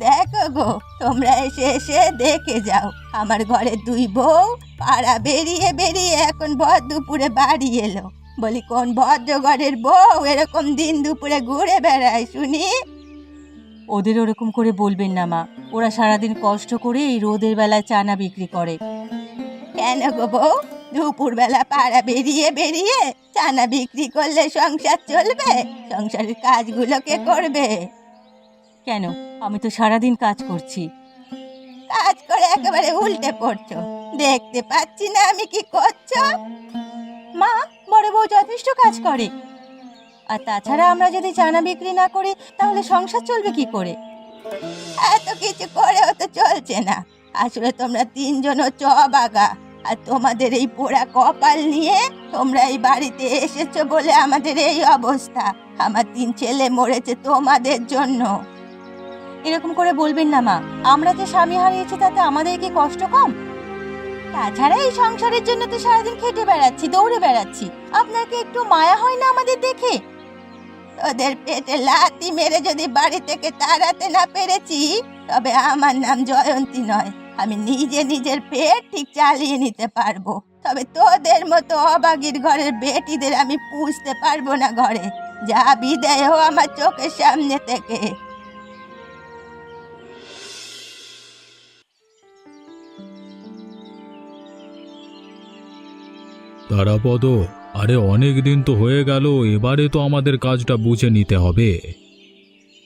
দেখো গো, তোমরা এসে এসে দেখে যাও, আমার ঘরে দুই বউ পাড়া বেরিয়ে বেরিয়ে এখন ভর দুপুরে বাড়ি এলো। বলি কোন ভদ্র ঘরের বউ এরকম দিন দুপুরে ঘুরে বেড়ায় শুনি? ওদের ওরকম করে বলবেন না মা, ওরা সারাদিন কষ্ট করে এই রোদের বেলায় চানা বিক্রি করে। কেন গো বউ, দুপুরবেলা পাড়া বেরিয়ে বেরিয়ে চানা বিক্রি করলে সংসার চলবে? সংসারের কাজগুলো কে করবে? কেন, আমি তো সারাদিন কাজ করছি। কাজ করে একেবারে উল্টে পড়ছো, দেখতে পাচ্ছি না আমি কি করছো? মা, বড় বউ যথেষ্ট কাজ করে, আর তাছাড়া আমরা যদি চানা বিক্রি না করি তাহলে সংসার চলবে কি করে? এত কিছু করেও তো চলছে না। আসলে তোমরা তিনজন হচ্ছে অবাগা, আর তোমাদের এই পোড়া কপাল নিয়ে তোমরা এই বাড়িতে এসেছো বলে আমাদের এই অবস্থা। আমার 3 ছেলে মরেছে তোমাদের জন্য। এরকম করে বলবেন না মা, আমরা যে স্বামী হারিয়েছি তাতে আমাদের কি কষ্ট কম? তাছাড়া এই সংসারের জন্য তো সারাদিন খেটে বেড়াচ্ছি, দৌড়ে বেড়াচ্ছি। আপনার কি একটু মায়া হয় না আমাদের দেখে? তোদের পেটে লাথি মেরে যদি বাড়ি থেকে তাড়াতে না পেরেছি, তবে আমার নাম জয়ন্তী নয়। আমি নিজে নিজের পেট ঠিক চালিয়ে নিতে পারবো, তবে তোদের মতো অবাগির ঘরের বেটিদের আমি পুষতে পারবো না ঘরে। যা বিদায় হো আমার চোখের সামনে থেকে। তারাপদ, আরে অনেক দিন তো হয়ে গেল, এবারে তো আমাদের কাজটা বুঝে নিতে হবে।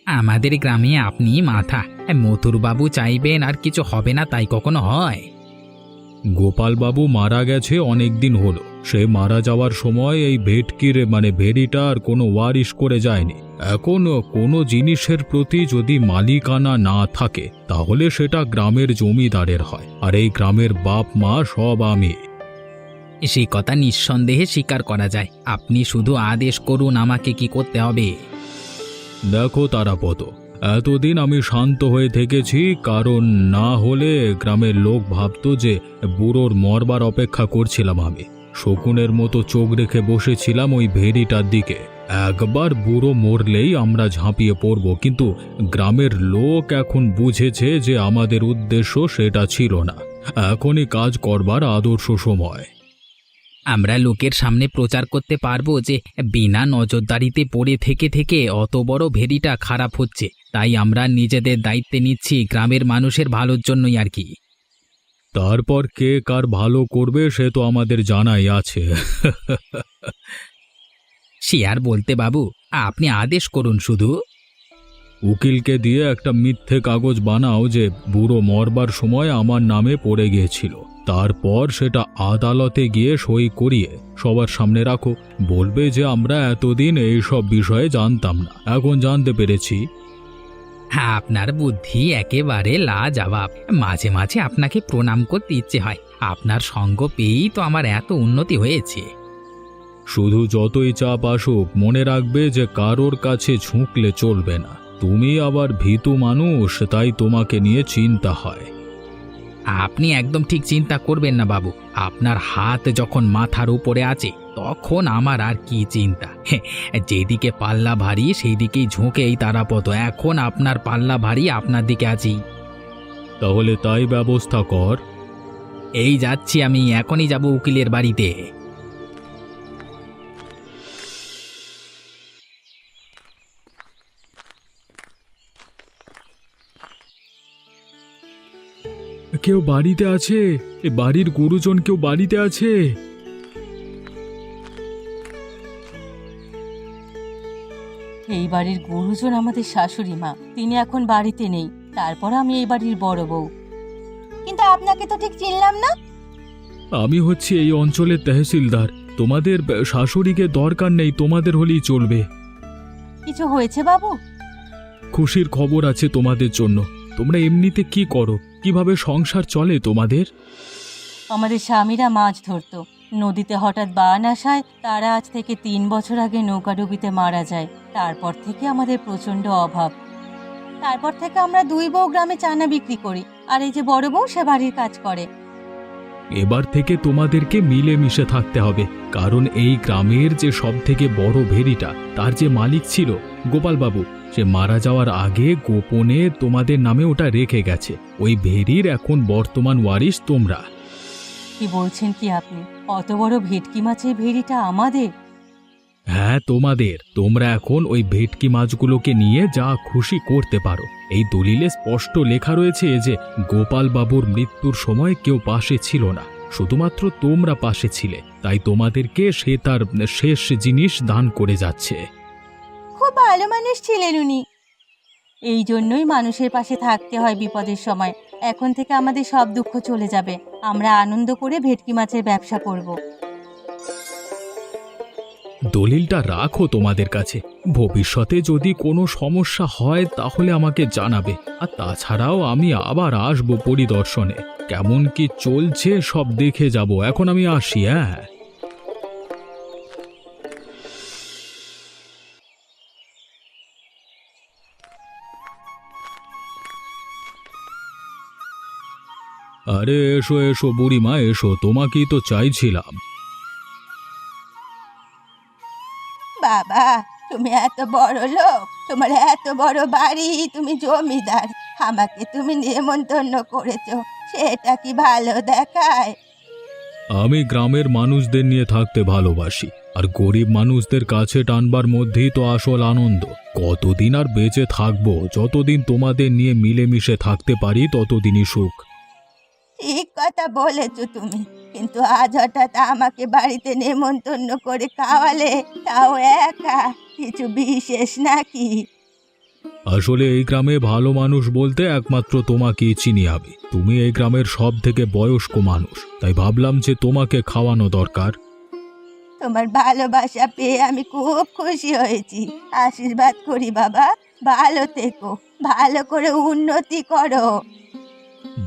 আমাদের গ্রামে আপনি মাথা, মথুরবাবু চাইবেন আর কিছু হবে না তাই কখনো হয়? গোপালবাবু মারা গেছে অনেক দিন হলো। সে মারা যাওয়ার সময় এই ভেটকির ভেড়িটা আর কোনো ওয়ারিশ করে যায়নি। এখন কোনো জিনিসের প্রতি যদি মালিকানা না থাকে তাহলে সেটা গ্রামের জমিদারের হয়, আর এই গ্রামের বাপ মা সব আমি। সেই কথা নিঃসন্দেহে স্বীকার করা যায়। আপনি শুধু আদেশ করুন আমাকে কি করতে হবে। দেখো তারাপদ, এতদিন আমি শান্ত হয়ে থেকেছি, কারণ না হলে গ্রামের লোক ভাবতো যে বুড়োর মরবার অপেক্ষা করছিলাম আমি। শকুনের মতো চোখ রেখে বসেছিলাম ওই ভেড়িটার দিকে। একবার বুড়ো মরলেই আমরা ঝাঁপিয়ে পড়ব, কিন্তু গ্রামের লোক এখন বুঝেছে যে আমাদের উদ্দেশ্য সেটা ছিল না। এখনই কাজ করবার আদর্শ সময়। আমরা লোকের সামনে প্রচার করতে পারবো যে বিনা নজরদারিতে পড়ে থেকে থেকে অত বড় ভেড়িটা খারাপ হচ্ছে, তাই আমরা নিজেদের দায়িত্বে নিচ্ছি গ্রামের মানুষের ভালোর জন্যই আর কি। তারপর কে কার ভালো করবে সে তো আমাদের জানাই আছে। সে আর বলতে বাবু, আপনি আদেশ করুন শুধু। উকিলকে দিয়ে একটা মিথ্যে কাগজ বানাও যে বুড়ো মরবার সময় আমার নামে পড়ে গিয়েছিল। তারপর সেটা আদালতে গিয়ে সই করিয়ে সবার সামনে রাখো। বলবে যে আমরা এতদিন এইসব বিষয়ে জানতাম না, এখন জানতে পেরেছি। হ্যাঁ, আপনার বুদ্ধি একেবারে লাজবাব। মাঝে মাঝে আপনাকে প্রণাম করতে ইচ্ছে হয়। আপনার সঙ্গ পেয়েই তো আমার এত উন্নতি হয়েছে। শুধু যতই চাপ আসুক মনে রাখবে যে কারোর কাছে ঝুঁকলে চলবে না। তুমি আবার ভীতু মানুষ, তাই তোমাকে নিয়ে চিন্তা হয়। আপনি একদম ঠিক চিন্তা করবেন না বাবু। আপনার হাত যখন মাথার উপরে আছে তখন আমার আর কি চিন্তা। যেদিকে পাল্লা ভারী সেই দিকেই ঝুঁকে এই তারাপদ। এখন আপনার পাল্লা ভারী, আপনার দিকে আছি। তাহলে তাই ব্যবস্থা কর। এই যাচ্ছি আমি, এখনই যাব উকিলের বাড়িতে। কেউ বাড়িতে আছে? এ বাড়ির গুরুজন কেউ বাড়িতে আছে? এই বাড়ির গুরুজন আমাদের শাশুড়ি মা, তিনি এখন বাড়িতে নেই। তারপর আমি এই বাড়ির বড় বউ। কিন্তু আপনাকে তো ঠিক চিনলাম না। আমি হচ্ছি এই অঞ্চলের তহসিলদার। তোমাদের শাশুড়িকে দরকার নেই, তোমাদের হলেই চলবে। কিছু হয়েছে বাবু? খুশির খবর আছে তোমাদের জন্য। তোমরা এমনিতে কি করো, কিভাবে সংসার চলে তোমাদের? আমাদের স্বামীরা মাছ ধরতো, নদীতে হঠাৎ বান আসায় তারা আজ থেকে 3 বছর আগে নৌকাডুবিতে মারা যায়। তারপর থেকে আমাদের প্রচণ্ড অভাব। তারপর থেকে আমরা 2 বউ গ্রামে চানা বিক্রি করি, আর এই যে বড় বউ সে বাড়ির কাজ করে। এবার থেকে তোমাদেরকে মিলেমিশে থাকতে হবে, কারণ এই গ্রামের যে সব থেকে বড় ভেড়িটা তার যে মালিক ছিল গোপালবাবু সে মারা যাওয়ার আগে গোপনে তোমাদের নামে ওটা রেখে গেছে। ওই ভেরির এখন বর্তমান ওয়ারিশ তোমরা। কি বলছেন কি আপনি? অত বড় ভেটকি মাছের ভেড়িটা আমাদের? হ্যাঁ তোমাদের। তোমরা এখন ওই ভেটকি মাছগুলোকে নিয়ে যা খুশি করতে পারো। এই দলিলে স্পষ্ট লেখা রয়েছে যে গোপালবাবুর মৃত্যুর সময় কেউ পাশে ছিল না, শুধুমাত্র তোমরা পাশে ছিলে, তাই তোমাদেরকে সে তার শেষ জিনিস দান করে যাচ্ছে। খুব ভালো মানুষ ছিলেন উনি। এই জন্যই মানুষের পাশে থাকতে হয় বিপদের সময়। এখন থেকে আমাদের সব দুঃখ চলে যাবে। আমরা আনন্দ করে ভেটকি মাছের ব্যবসা করব। দলিলটা রাখো তোমাদের কাছে। ভবিষ্যতে যদি কোনো সমস্যা হয় তাহলে আমাকে জানাবে। আর তাছাড়াও আমি আবার আসবো পরিদর্শনে। কেমন কি চলছে সব দেখে যাব। এখন আমি আসি। হ্যাঁ, আরে এসো এসো বুড়িমা, এসো, তোমাকেই তো চাইছিলাম। বাবা, তুমি এত বড় লোক, তোমার এত বড় বাড়ি, তুমি জমিদার, আমাকে তুমি নেমন্তন্ন করেছো, সেটা কি ভালো দেখায়? আমি গ্রামের মানুষদের নিয়ে থাকতে ভালোবাসি, আর গরিব মানুষদের কাছে টানবার মধ্যেই তো আসল আনন্দ। কতদিন আর বেঁচে থাকবো? যতদিন তোমাদের নিয়ে মিলেমিশে থাকতে পারি ততদিনই সুখ। ঠিক কথা বলেছো তুমি, কিন্তু আজ হঠাৎ আমাকে বাড়িতে নেমন্তন্ন করে খাওয়ালে, তাও একা, কিছু বিশেষ নাকি? আসলে এই গ্রামে ভালো মানুষ বলতে একমাত্র তোমাকেই চিনি আমি। তুমি এই গ্রামের সব থেকে বয়স্ক মানুষ, তাই ভাবলাম যে তোমাকে খাওয়ানো দরকার। তোমার ভালোবাসা পেয়ে আমি খুব খুশি হয়েছি। আশীর্বাদ করি বাবা, ভালো থেকো, ভালো করে উন্নতি করো।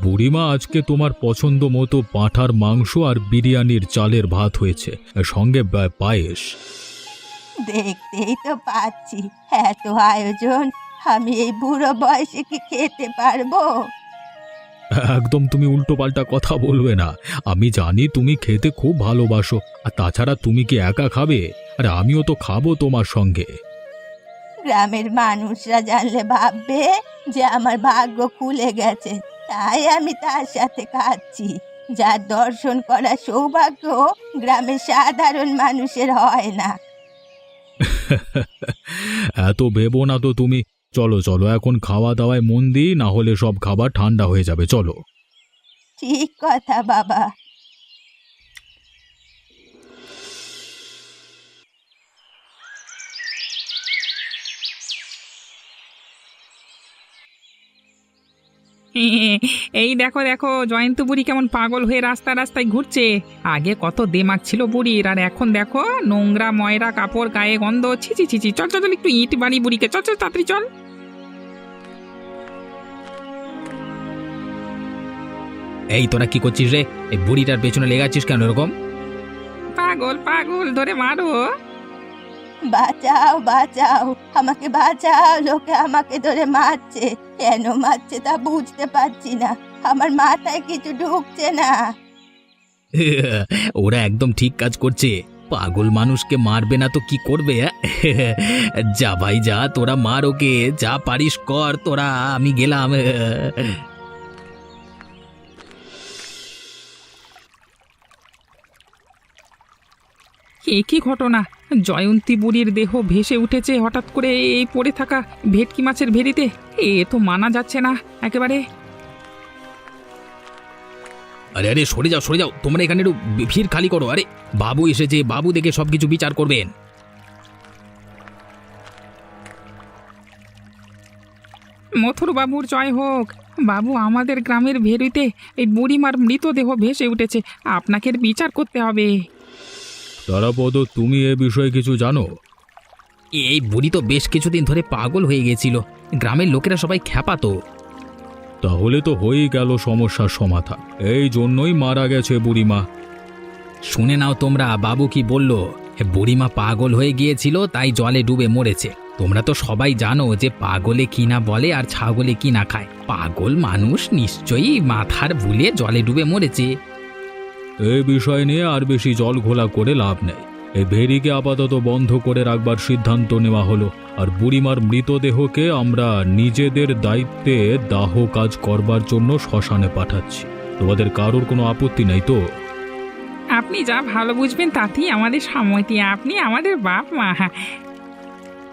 বুড়িমা, আজকে তোমার পছন্দ মতো পাঁঠার মাংস আর বিরিয়ানির চালের ভাত হয়েছে, সঙ্গে পায়েস। দেখতেই তো পাচ্ছি, এত আয়োজন আমি এই বুড়ো বয়সে কি খেতে পারবো? একদম তুমি উল্টোপাল্টা কথা বলবে না। আমি জানি তুমি খেতে খুব ভালোবাসো, আর তাছাড়া তুমি কি একা খাবে? আরে আমিও তো খাবো তোমার সঙ্গে। গ্রামের মানুষরা জানলে ভাববে যে আমার ভাগ্য খুলে গেছে, তাই আমি তার সাথে খাচ্ছি। যার দর্শন করার সৌভাগ্য গ্রামের সাধারণ মানুষের হয় না। এত ভেবো না তো তুমি। চলো চলো, এখন খাওয়া দাওয়ায় মন দিই, না হলে সব খাবার ঠান্ডা হয়ে যাবে। চলো। ঠিক কথা বাবা। এই দেখো দেখো, জয়ন্ত বুড়ি কেমন পাগল হয়ে রাস্তায় ঘুরছে। আগে কত দেমাগ ছিল বুড়ির, আর এখন দেখো নোংরা ময়রা কাপড়, গায়ে গন্ধ, ছিচি ছিচি। চল চল চল, একটু ইট বাড়ি বুড়িকে, চল চল তাড়াতাড়ি চল। এই তোরা কি করছিস রে? এই বুড়িটার পেছনে লেগে আছিস কেন এরকম? পাগল পাগল ধরে মারো। বাঁচাও বাঁচাও, আমাকে বাঁচাও, লোকে আমাকে ধরে মারছে। কেন মারছে তা বুঝতে পারছি না, আমার মাথায় কিছু ঢুকছে না। ওরা একদম ঠিক কাজ করছে। পাগল মানুষকে মারবে না তো কি করবে? যা ভাই যা, তোরা মার ওকে, যা পারিস কর তোরা, আমি গেলাম। কি ঘটনা? জয়ন্তী বুড়ির দেহ ভেসে উঠেছে হঠাৎ করে এই পড়ে থাকা ভেটকি মাছের ভেড়িতে। এ তো মানা যাচ্ছে না একেবারে। আরে আরে সরে যাও সরে যাও, তোমরা এখানে একটু ভিড় খালি করো। আরে বাবু এসেছে, বাবু দেখে সবকিছু বিচার করবেন। মথুর বাবুর জয় হোক। বাবু, আমাদের গ্রামের ভেড়িতে এই বুড়িমার মৃতদেহ ভেসে উঠেছে, আপনাকে এর বিচার করতে হবে। তারাপদ, তুমি এ বিষয়ে কিছু জানো? এই বুড়ি তো বেশ কিছুদিন ধরে পাগল হয়ে গেছিল, গ্রামের লোকেরা সবাই খ্যাপাতো। তাহলে তো হয়েই গেল সমস্যার সমাধান। এই জন্যই মারা গেছে বুড়িমা। শুনে নাও তোমরা, বাবু কি বলল। বুড়িমা পাগল হয়ে গিয়েছিল, তাই জলে ডুবে মরেছে। তোমরা তো সবাই জানো যে পাগলে কি না বলে আর ছাগলে কি না খায়। পাগল মানুষ নিশ্চয়ই মাথার ভুলে জলে ডুবে মরেছে। এই বিষয় নিয়ে আর বেশি জল ঘোলা করে লাভ নেই। এই ভেরিকে আপাতত বন্ধ করে রাখবার সিদ্ধান্ত নেওয়া হলো। আর বুড়িমার মৃতদেহকে আমরা নিজেদের দায়িত্বে দাহ কাজ করবার জন্য শ্মশানে পাঠাচ্ছি। তোমাদের কারোর কোনো আপত্তি নাই তো? আপনি যা ভালো বুঝবেন তাতেই আমাদের সম্মতি। আপনি আমাদের বাপ মা।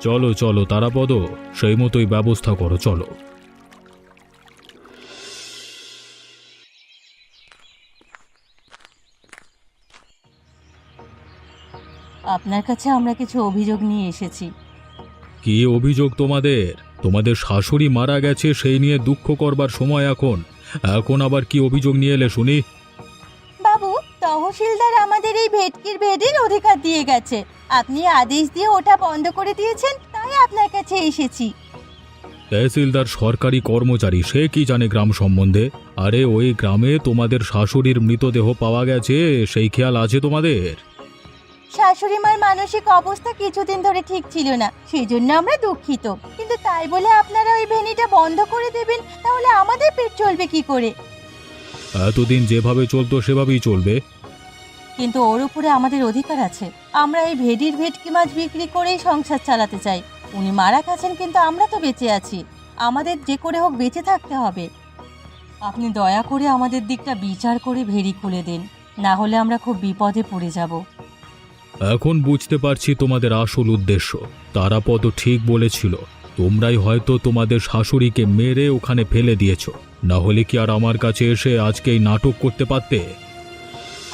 চলো চলো তারাপদ, সেই মতোই ব্যবস্থা করো, চলো। আপনার কাছে আমরা কিছু অভিযোগ নিয়ে এসেছি। কি অভিযোগ তোমাদের? তোমাদের শাশুড়ি মারা গেছে, সেই নিয়ে দুঃখ করবার সময় এখন? এখন আবার কি অভিযোগ নিয়ে এলে শুনি? বাবু, তহসিলদার আমাদের এই ভেটকির ভেড়ির অধিকার দিয়ে গেছে। আপনি আদেশ দিয়ে ওটা বন্ধ করে দিয়েছেন, তাই আপনার কাছে এসেছি। তহসিলদার সরকারি কর্মচারী, সে কি জানে গ্রাম সম্বন্ধে? আরে ওই গ্রামে তোমাদের শাশুড়ির মৃতদেহ পাওয়া গেছে, সেই খেয়াল আছে তোমাদের? শাশুড়ি মার মানসিক অবস্থা কিছুদিন ধরে ঠিক ছিল না, সেজন্য আমরা দুঃখিত। কিন্তু তাই বলে আপনারা ওই ভেনিটা বন্ধ করে দেবেন, তাহলে আমাদের পেট চলবে কি করে? এতদিন যেভাবে চলতো সেভাবেই চলবে। কিন্তু ওর উপরে আমাদের অধিকার আছে। আমরা এই ভেড়ির ভেটকি মাছ বিক্রি করেই সংসার চালাতে চাই। উনি মারা গেছেন, কিন্তু আমরা তো বেঁচে আছি। আমাদের যে করে হোক বেঁচে থাকতে হবে। আপনি দয়া করে আমাদের দিকটা বিচার করে ভেড়ি খুলে দিন, না হলে আমরা খুব বিপদে পড়ে যাব। এখন বুঝতে পারছি তোমাদের আসল উদ্দেশ্য। তারাপদ ঠিক বলেছিল, তোমরাই হয়তো তোমাদের শাশুড়িকে মেরে ওখানে ফেলে দিয়েছো। না হলে কি আর আমার কাছে এসে আজকে এই নাটক করতে পারতে?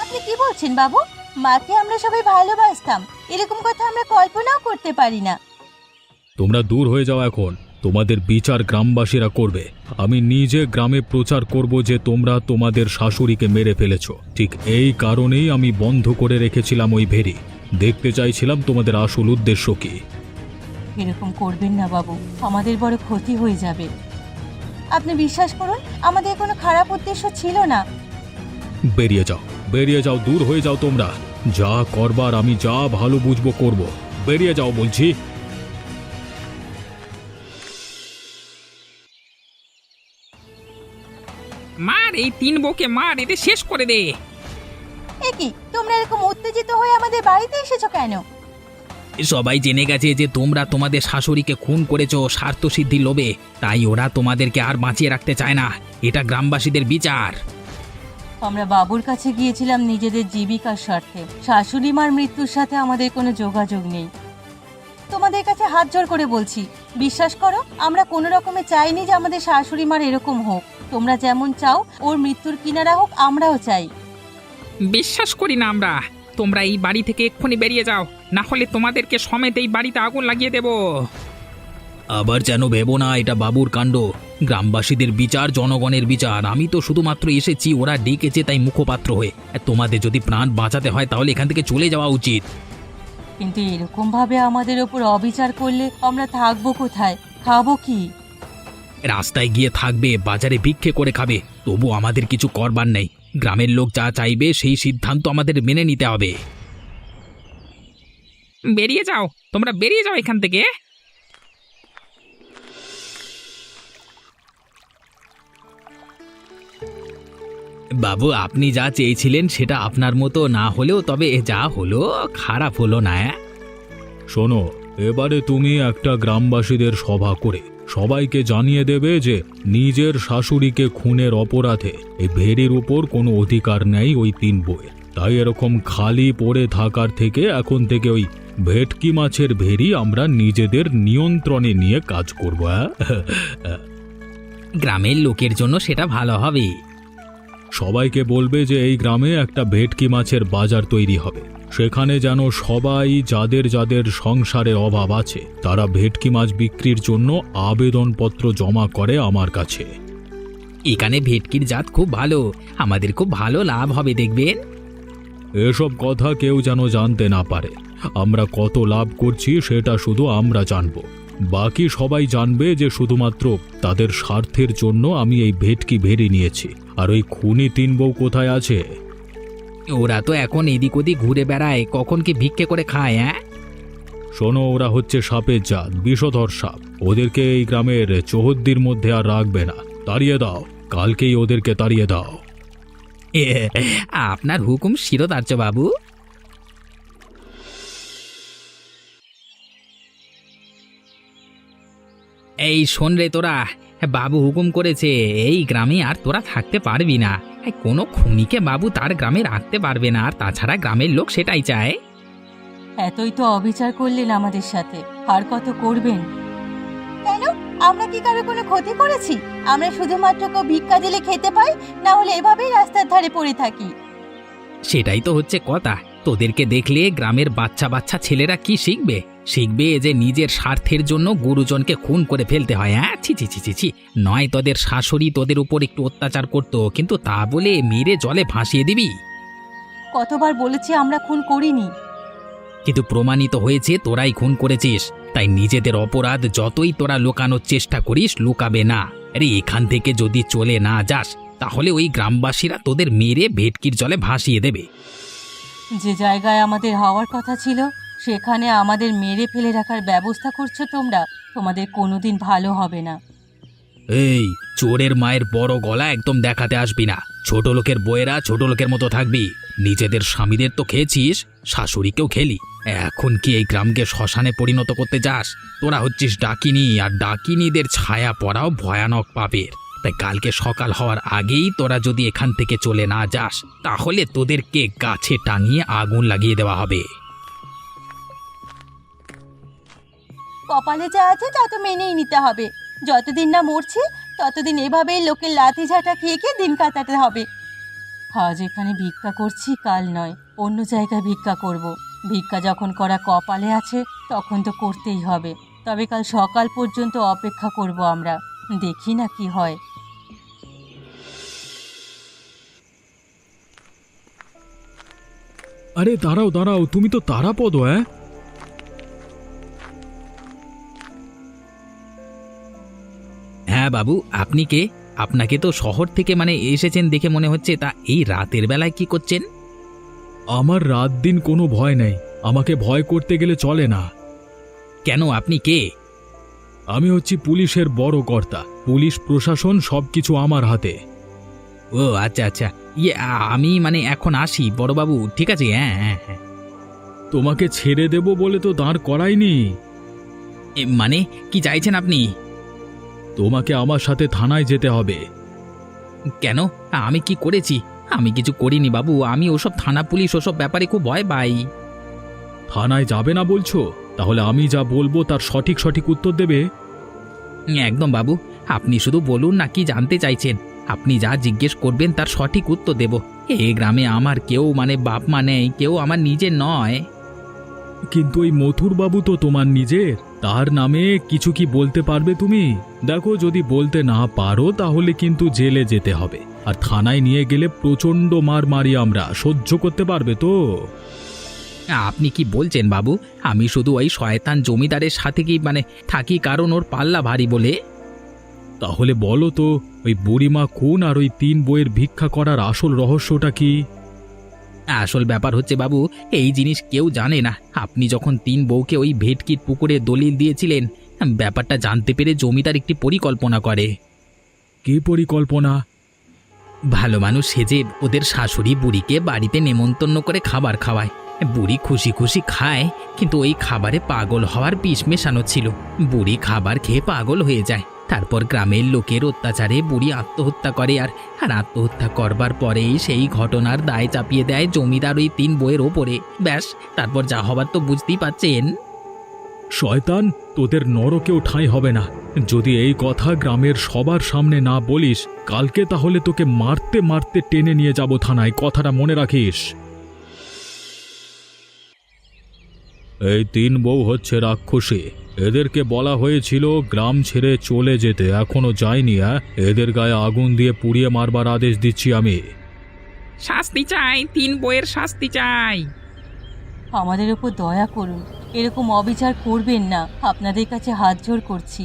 আপনি কি বলছেন বাবু? মাকে আমরা সবাই ভালোবাসতাম, এরকম কথা আমরা কল্পনাও করতে পারি না। তোমরা দূর হয়ে যাও এখন, তোমাদের বিচার গ্রামবাসীরা করবে। আমি নিজে গ্রামে প্রচার করব যে তোমরা তোমাদের শাশুড়িকে মেরে ফেলেছো। ঠিক এই কারণেই আমি বন্ধ করে রেখেছিলাম ওই ভেরি। দেখতে চাইছিলাম তোমাদের আসল উদ্দেশ্য কি। এরকম করবেন না বাবু, আমাদের বড় ক্ষতি হয়ে যাবে। আপনি বিশ্বাস করুন, আমাদের কোনো খারাপ উদ্দেশ্য ছিল না। বেরিয়ে যাও, বেরিয়ে যাও, দূর হয়ে যাও তোমরা। যা করবার আমি যা ভালো বুঝবো করব। বেরিয়ে যাও বলছি। মার, এই তিন বউকে মার, এতে শেষ করে দে। এ কি, তোমরা এরকম উত্তেজিত হয়ে আমাদের বাড়িতে এসেছো কেন? সবাই জেনে গেছে যে তোমরা তোমাদের শাশুড়িকে খুন করেছো স্বার্থসিদ্ধির লোভে, তাই ওরা তোমাদেরকে আর বাঁচিয়ে রাখতে চায় না। এটা গ্রামবাসীদের বিচার। আমরা বাবুর কাছে গিয়েছিলাম নিজেদের জীবিকার স্বার্থে। শাশুড়ি মার মৃত্যুর সাথে আমাদের কোনো যোগাযোগ নেই। তোমাদের কাছে হাত জোড় করে বলছি, বিশ্বাস করো, আমরা কোনো রকমে চাইনি যে আমাদের শাশুড়ি মার এরকম হোক। তোমরা যেমন চাও ওর মৃত্যুর কিনারা হোক, আমরাও চাই। বিশ্বাস করি না আমরা। তোমরা এই বাড়ি থেকে এক্ষুনি বেরিয়ে যাও, না হলে তোমাদেরকে সমেত এই বাড়িতে আগুন লাগিয়ে দেব। আবার যেন ভেবো না এটা বাবুর কাণ্ড। গ্রামবাসীদের বিচার জনগণের বিচার। আমি তো শুধুমাত্র এসেছি, ওরা ডেকেছে তাই মুখপাত্র হয়ে। তোমাদের যদি প্রাণ বাঁচাতে হয় তাহলে এখান থেকে চলে যাওয়া উচিত। কিন্তু এরকম ভাবে আমাদের ওপর অবিচার করলে আমরা থাকবো কোথায়, খাবো কি? রাস্তায় গিয়ে থাকবে, বাজারে ভিক্ষে করে খাবে, তবু আমাদের কিছু করবার নেই। গ্রামের লোক যা চাইবে সেই সিদ্ধান্ত আমাদের মেনে নিতে হবে। বেরিয়ে যাও, তোমরা বেরিয়ে যাও এখান থেকে। বাবু, আপনি যা চেয়েছিলেন সেটা আপনার মতো না হলেও তবে যা হলো খারাপ হলো না। শোনো, এবারে তুমি একটা গ্রামবাসীদের সভা করে সবাইকে জানিয়ে দেবে যে নিজের শাশুড়িকে খুনের অপরাধে এই ভেড়ির উপর কোনো অধিকার নেই ওই তিন বউয়ের। তাই এরকম খালি পড়ে থাকার থেকে এখন থেকে ওই ভেটকি মাছের ভেড়ি আমরা নিজেদের নিয়ন্ত্রণে নিয়ে কাজ করব। গ্রামের লোকের জন্য সেটা ভালো হবে। সবাইকে বলবে যে এই গ্রামে একটা ভেটকি মাছের বাজার তৈরি হবে। সেখানে যেন সবাই যাদের যাদের সংসারের অভাব আছে তারা ভেটকি মাছ বিক্রির জন্য আবেদনপত্র জমা করে আমার কাছে। এখানে ভেটকির জাত খুব ভালো, আমাদের খুব ভালো লাভ হবে দেখবেন। এসব কথা কেউ যেন জানতে না পারে। আমরা কত লাভ করছি সেটা শুধু আমরা জানব। বাকি সবাই জানবে যে শুধুমাত্র তাদের স্বার্থের জন্য আমি এই ভেটকি ভেড়ি নিয়েছি। আর ওই খুনি তিন বউ কোথায় আছে? ওরা তো এখন এদিক ওদিক ঘুরে বেড়ায়, কখন কি ভিক্ষে করে খায়। শোনো, ওরা হচ্ছে সাপের জাত, বিষধর সাপ। ওদেরকে এই গ্রামের চৌহদ্দির মধ্যে আর রাখবে না। তাড়িয়ে দাও, কালকেই ওদেরকে তাড়িয়ে দাও। আপনার হুকুম শিরোধার্য বাবু। এই শোন রে তোরা, বাবু হুকুম করেছে এই গ্রামে আর তোরা থাকতে পারবি না। কোনো খুনিকে বাবু তার গ্রামে রাখতে পারবে না, আর তাছাড়া গ্রামের লোক সেটাই চায়। এতই তো অবিচার করলেন আমাদের সাথে, আর কত করবেন? কেন, আমরা কি কারো কোনো ক্ষতি করেছি? আমরা শুধুমাত্র কেউ ভিক্ষা দিলে খেতে পাই, না হলে এভাবেই রাস্তার ধারে পড়ে থাকি। সেটাই তো হচ্ছে কথা। তোদেরকে দেখলে গ্রামের বাচ্চা বাচ্চা ছেলেরা কি শিখবে? শিখবে যে নিজের স্বার্থের জন্য গুরুজনকে খুন করে ফেলতে হয়। হ্যাঁ, ছি ছি ছি ছি ছি। নয় তোদের শাশুড়ি তোদের উপর একটু অত্যাচার করতো, কিন্তু তা বলে মেরে জলে ভাসিয়ে দিবি? কতবার বলেছি আমরা খুন করিনি। কিন্তু প্রমাণিত হয়েছে তোরাই খুন করেছিস। তাই নিজেদের অপরাধ যতই তোরা লুকানোর চেষ্টা করিস, লুকাবে না। আরে এখান থেকে যদি চলে না যাস, তাহলে ওই গ্রামবাসীরা তোদের মেরে ভেটকির জলে ভাসিয়ে দেবে। যে জায়গায় আমাদের হওয়ার কথা ছিল, সেখানে আমাদের মেরে ফেলে রাখার ব্যবস্থা করছো তোমরা। তোমাদের কোনোদিন ভালো হবে না। এই চোরের মায়ের বড় গলা একদম দেখাতে আসবি না। ছোট লোকের বউয়েরা ছোট লোকের মতো থাকবি। নিজেদের স্বামীদের তো খেয়েছিস, শাশুড়িকেও খেলি। এখন কি এই গ্রামকে শ্মশানে পরিণত করতে যাস? তোরা হচ্ছিস ডাকিনী, আর ডাকিনীদের ছায়া পড়াও ভয়ানক পাপের। তাই কালকে সকাল হওয়ার আগেই তোরা যদি এখান থেকে চলে না যাস, তাহলে তোদেরকে গাছে টাঙিয়ে আগুন লাগিয়ে দেওয়া হবে। কপালে যা আছে তা তো মেনেই নিতে হবে। যতদিন না মরছি, ততদিন এভাবেই লোকের লাথি ঝাঁটা খেয়ে খেয়ে দিন কাটাতে হবে। আজ এখানে ভিক্ষা করছি, কাল নয় অন্য জায়গায় ভিক্ষা করব। ভিক্ষা যখন করা কপালে আছে, তখন তো করতেই হবে। তবে কাল সকাল পর্যন্ত অপেক্ষা করব আমরা, দেখি না কি হয়। আরে দাঁড়াও দাঁড়াও, তুমি তো তারাপদ। হ্যাঁ বাবু, আপনি কে? আপনাকে তো শহর থেকে এসেছেন দেখে মনে হচ্ছে। তা এই রাতের বেলায় কি করছেন? আমার রাত দিন কোনো ভয় নেই, আমাকে ভয় করতে গেলে চলে না। কেন, আপনি কে? আমি হচ্ছি পুলিশের বড় কর্তা। পুলিশ প্রশাসন সবকিছু আমার হাতে। ও আচ্ছা আচ্ছা, আমি এখন আসি বড়বাবু, ঠিক আছে? হ্যাঁ হ্যাঁ হ্যাঁ। তোমাকে ছেড়ে দেব বলে তো দাঁড় করাইনি। কি চাইছেন আপনি? তোমাকে আমার সাথে থানায় যেতে হবে। কেন, আমি কি করেছি? আমি কিছু করিনি বাবু। আমি ওসব থানা পুলিশ ওসব ব্যাপারে খুব ভয় পাই। থানায় যাবে না বলছো? তাহলে আমি যা বলবো তার সঠিক সঠিক উত্তর দেবে। একদম বাবু, আপনি শুধু বলুন না কি জানতে চাইছেন। আপনি যা জিজ্ঞেস করবেন তার সঠিক উত্তর দেব। এই গ্রামে আমার কেউ বাপ মা নেই, কেউ আমার নিজের নয়। কিন্তু ওই মথুর বাবু তো তোমার নিজের। তার নামে কিছু কি বলতে পারবে তুমি? দেখো, যদি বলতে না পারো তাহলে কিন্তু জেলে যেতে হবে, আর থানায় নিয়ে গেলে প্রচণ্ড মার মারি আমরা। সহ্য করতে পারবে তো? আপনি কি বলছেন বাবু? আমি শুধু ওই শয়তান জমিদারের সাথে কি থাকি কারণ ওর পাল্লা ভারী বলে? তাহলে বলো তো, ওই বুড়িমা খুন আর ওই 3 বইয়ের ভিক্ষা করার আসল রহস্যটা কি? আসল ব্যাপার হচ্ছে বাবু, এই জিনিস কেউ জানে না। আপনি যখন 3 বউকে ওই ভেটকির পুকুরে দলিল দিয়েছিলেন, ব্যাপারটা জানতে পেরে জমিদার একটি পরিকল্পনা করে। কি পরিকল্পনা? ভালো মানুষ সেজে ওদের শাশুড়ি বুড়িকে বাড়িতে নেমন্তন্ন করে খাবার খাওয়ায়। বুড়ি খুশি খুশি খায়, কিন্তু ওই খাবারে পাগল হওয়ার বিষ মেশানো ছিল। বুড়ি খাবার খেয়ে পাগল হয়ে যায়। তারপর গ্রামের লোকের অত্যাচারে বুড়ি আত্মহত্যা করে, আর আত্মহত্যা করবার পরেই সেই ঘটনার দায় চাপিয়ে দেয় জমিদার ওই 3 বইয়ের ওপরে। ব্যাস, তারপর যা হবার তো বুঝতেই পাচ্ছেন। শয়তান, তোদের নরকেও ঠাঁই হবে না। যদি এই কথা গ্রামের সবার সামনে না বলিস, কালকে তাহলে তোকে মারতে মারতে টেনে নিয়ে যাব থানায়। কথাটা মনে রাখিস। এই 3 বউ হচ্ছে রাক্ষসী। এদেরকে বলা হয়েছিল গ্রাম ছেড়ে চলে যেতে, এখনো যায়নি। এদের গায়ে আগুন দিয়ে পুড়িয়ে মারবার আদেশ দিচ্ছি আমি। শাস্তি চাই, 3 বইয়ের শাস্তি চাই। আমাদের ওপর দয়া করুন, এরকম অবিচার করবেন না। আপনাদের কাছে হাত জোড় করছি।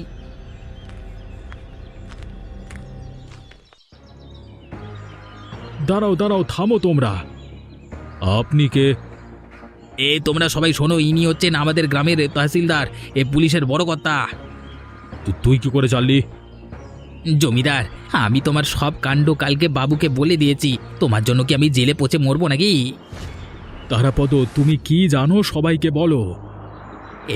দাঁড়াও দাঁড়াও, থামো তোমরা। আপনি কে? তোমরা সবাই শোনো, ইনি হচ্ছেন আমাদের গ্রামের তহসিলদার, এ পুলিশের বড় কর্তা। তুই কি করে জানলি? জমিদার, আমি তোমার সব কাণ্ড কালকে বাবুকে বলে দিয়েছি। তোমার জন্য কি আমি জেলে পচে মরবো নাকি? তারাপদ, তুমি কি জানো সবাইকে বলো।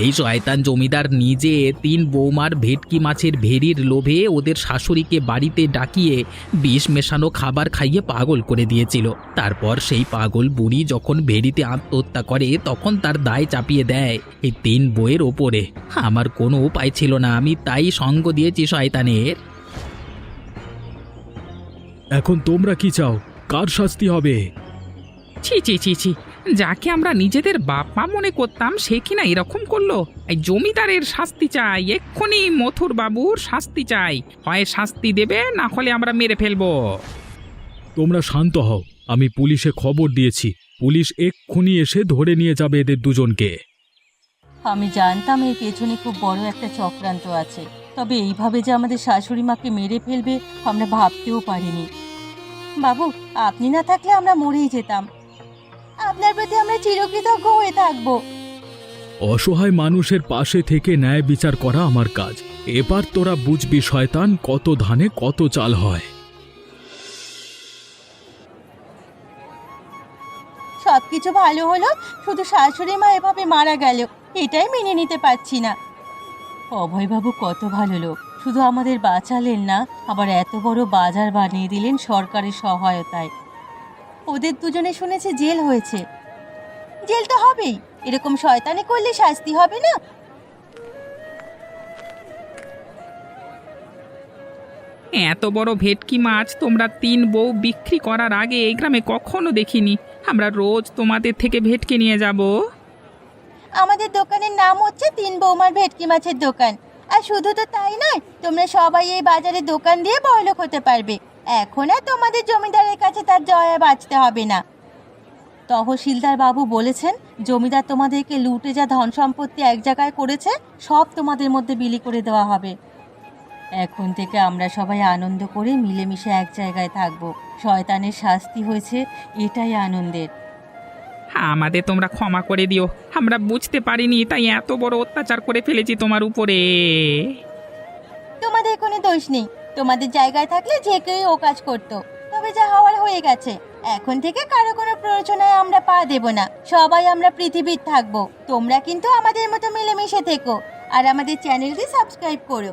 এই শয়তান জমিদার নিজে 3 বৌমার ভেটকি মাছের ভেরির লোভে ওদের শাশুড়িকে বাড়িতে ডাকিয়ে বিষ মেশানো খাবার খাইয়ে পাগল করে দিয়েছিল। তারপর সেই পাগল বুড়ি যখন ভেরিতে আত্মহত্যা করে তখন তার দায় চাপিয়ে দেয় এই 3 বউয়ের ওপরে। আমার কোনো উপায় ছিল না, আমি তাই সঙ্গ দিয়েছি শয়তানের। এখন তোমরা কি চাও? কার শাস্তি হবে? ছি ছি ছি ছি, যাকে আমরা নিজেদের বাপ মা মনে করতাম সে কিনা এরকম করলো। এই জমিদারের শাস্তি চাই, এক্ষুনি মথুর বাবুর শাস্তি চাই। হয় শাস্তি দেবে, না হলে আমরা মেরে ফেলবো। তোমরা শান্ত হও, আমি পুলিশে খবর দিয়েছি। পুলিশ এক্ষুনি এসে ধরে নিয়ে যাবে এদের দুজনকে। আমি জানতাম এর পেছনে খুব বড় একটা চক্রান্ত আছে, তবে এইভাবে যে আমাদের শাশুড়ি মাকে মেরে ফেলবে আমরা ভাবতেও পারিনি। বাবু, আপনি না থাকলে আমরা মরেই যেতাম। আপনার প্রতি আমরা চিরকৃতজ্ঞ হয়ে থাকবো। অসহায় মানুষের পাশে থেকে ন্যায় বিচার করা আমার কাজ। এবার তোরা বুঝবি শয়তান, কত ধানে কত চাল হয়। সবকিছু ভালো হলো, শুধু শাশুড়ি মা এভাবে মারা গেল, এটাই মেনে নিতে পারছি না। অভয়বাবু কত ভালো লোক, শুধু আমাদের বাঁচালেন না, আবার এত বড় বাজার বানিয়ে দিলেন সরকারের সহায়তায়। ওদের দুজনে শুনেছে জেল হয়েছে। জেল তো হবেই, এরকম শয়তানি করলে শাস্তি হবে না? এত বড় ভেটকি মাছ তোমরা 3 বউ বিক্রি করার আগে এই গ্রামে কখনো দেখিনি। আমরা রোজ তোমাদের থেকে ভেটকি নিয়ে যাব। আমাদের দোকানের নাম হচ্ছে 3 বৌমার ভেটকি মাছের দোকান। আর শুধু তো তাই নয়, তোমরা সবাই এই বাজারে দোকান দিয়ে বড়লোক হতে পারবে। এখন আর তোমাদের জমিদারের কাছে তার জয়া বাঁচতে হবে না। তহসিলদার বাবু বলেছেন জমিদার তোমাদেরকে লুটে যা ধন সম্পত্তি এক জায়গায় করেছে সব তোমাদের মধ্যে বিলি করে দেওয়া হবে। এখন থেকে আমরা সবাই আনন্দ করে মিলেমিশে এক জায়গায় থাকবো। শয়তানের শাস্তি হয়েছে, এটাই আনন্দের। আমাদের তোমরা ক্ষমা করে দিও, আমরা বুঝতে পারিনি, তাই এত বড় অত্যাচার করে ফেলেছি তোমার উপরে। তোমাদের কোনো দোষ নেই, তোমাদের জায়গায় থাকলে যে কেউ ও কাজ করতো। তবে যা হওয়ার হয়ে গেছে, এখন থেকে কারো কোনো প্ররোচনায় আমরা পা দেব না। সবাই আমরা পৃথিবীর থাকবো। তোমরা কিন্তু আমাদের মতো মিলেমিশে থেকো আর আমাদের চ্যানেলকে সাবস্ক্রাইব করো।